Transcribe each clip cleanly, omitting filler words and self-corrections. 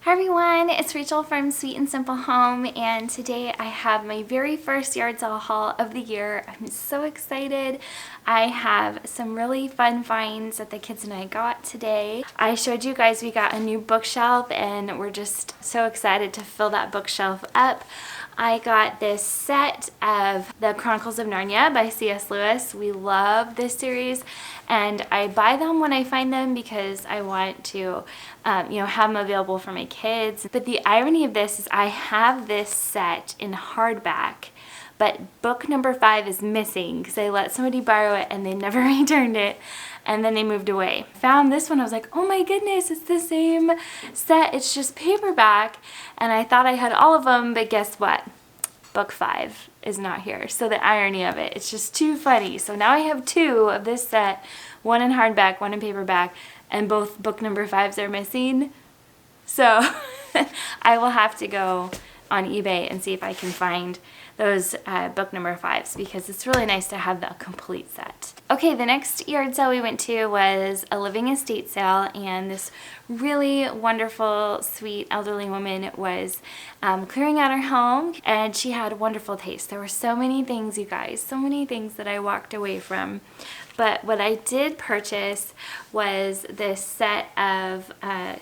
Hi everyone, it's Rachel from Sweet and Simple Home, and today I have my very first yard sale haul of the year. I'm so excited. I have some really fun finds that the kids and I got today. I showed you guys we got a new bookshelf and we're just so excited to fill that bookshelf up. I got this set of The Chronicles of Narnia by C.S. Lewis. We love this series, and I buy them when I find them because I want to have them available for my kids. But the irony of this is I have this set in hardback, but book number 5 is missing because I let somebody borrow it and they never returned it, and then they moved away. Found this one, I was like, oh my goodness, it's the same set, it's just paperback, and I thought I had all of them, but guess what? Book 5 is not here. So the irony of it, it's just too funny. So now I have 2 of this set, one in hardback, one in paperback, and both book number 5s are missing. So I will have to go on eBay and see if I can find those book number 5s because it's really nice to have the complete set. Okay, the next yard sale we went to was a living estate sale, and this really wonderful, sweet elderly woman was clearing out her home, and she had wonderful taste. There were so many things, you guys, so many things that I walked away from. But what I did purchase was this set of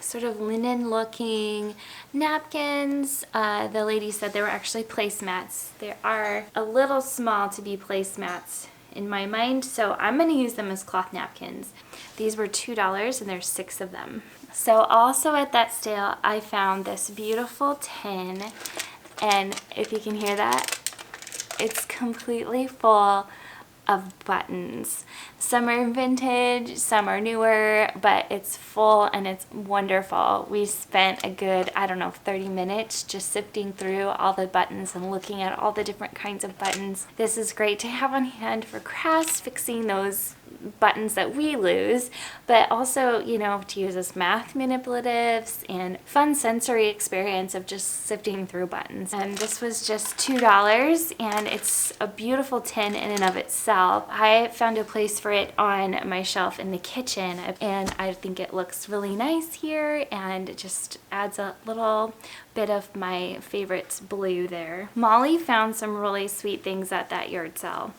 sort of linen-looking napkins. The lady said they were actually placemats. They are a little small to be placemats in my mind, so I'm going to use them as cloth napkins. These were $2 and there's 6 of them. So also at that sale, I found this beautiful tin, and if you can hear that, it's completely full of buttons. Some are vintage, some are newer, but it's full and it's wonderful. We spent a good, 30 minutes just sifting through all the buttons and looking at all the different kinds of buttons. This is great to have on hand for crafts, fixing those buttons that we lose, but also, to use as math manipulatives and fun sensory experience of just sifting through buttons. And this was just $2, and it's a beautiful tin in and of itself. I found a place for it on my shelf in the kitchen, and I think it looks really nice here, and it just adds a little bit of my favorite blue there. Molly found some really sweet things at that yard sale.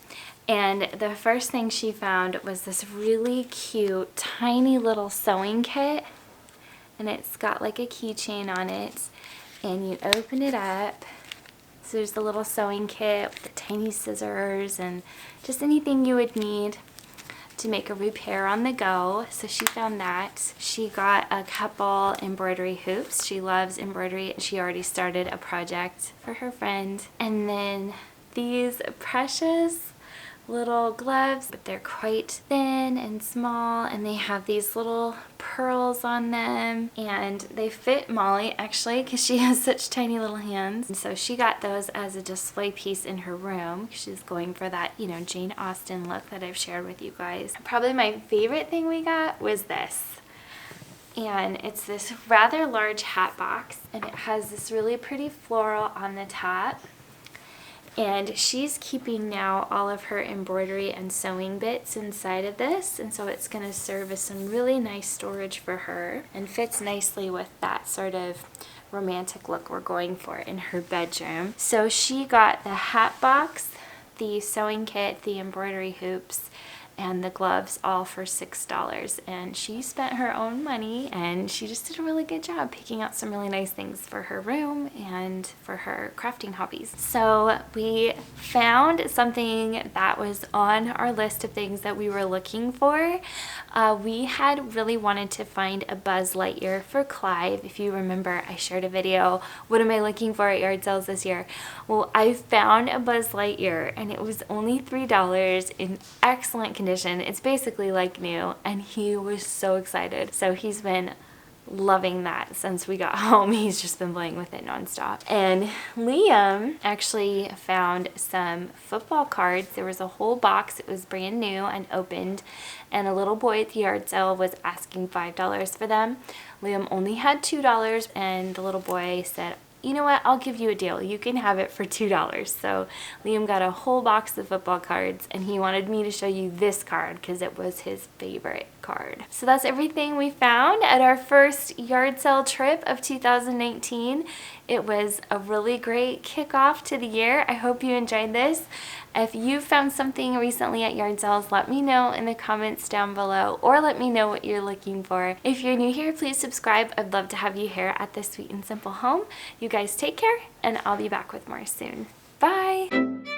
And the first thing she found was this really cute, tiny little sewing kit. And it's got like a keychain on it. And you open it up. So there's the little sewing kit with the tiny scissors and just anything you would need to make a repair on the go. So she found that. She got a couple embroidery hoops. She loves embroidery. She already started a project for her friend. And then these precious little gloves, but they're quite thin and small, and they have these little pearls on them, and they fit Molly actually because she has such tiny little hands. And so she got those as a display piece in her room. She's going for that, Jane Austen look that I've shared with you guys. Probably my favorite thing we got was this. And it's this rather large hat box, and it has this really pretty floral on the top. And she's keeping now all of her embroidery and sewing bits inside of this, and so it's going to serve as some really nice storage for her and fits nicely with that sort of romantic look we're going for in her bedroom. So she got the hat box, the sewing kit, the embroidery hoops, and the gloves all for $6, and she spent her own money, and she just did a really good job picking out some really nice things for her room and for her crafting hobbies. So we found something that was on our list of things that we were looking for. We had really wanted to find a Buzz Lightyear for Clive. If you remember, I shared a video, what am I looking for at yard sales this year? Well, I found a Buzz Lightyear, and it was only $3 in excellent condition. It's basically like new, and he was so excited. So he's been loving that since we got home. He's just been playing with it nonstop. And Liam actually found some football cards. There was a whole box. It was brand new and opened, and a little boy at the yard sale was asking $5 for them. Liam only had $2, and the little boy said, you know what, I'll give you a deal. You can have it for $2. So Liam got a whole box of football cards, and he wanted me to show you this card because it was his favorite card. So that's everything we found at our first yard sale trip of 2019. It was a really great kickoff to the year. I hope you enjoyed this. If you found something recently at yard sales, let me know in the comments down below, or let me know what you're looking for. If you're new here, please subscribe. I'd love to have you here at this Sweet and Simple home. You guys take care, and I'll be back with more soon. Bye!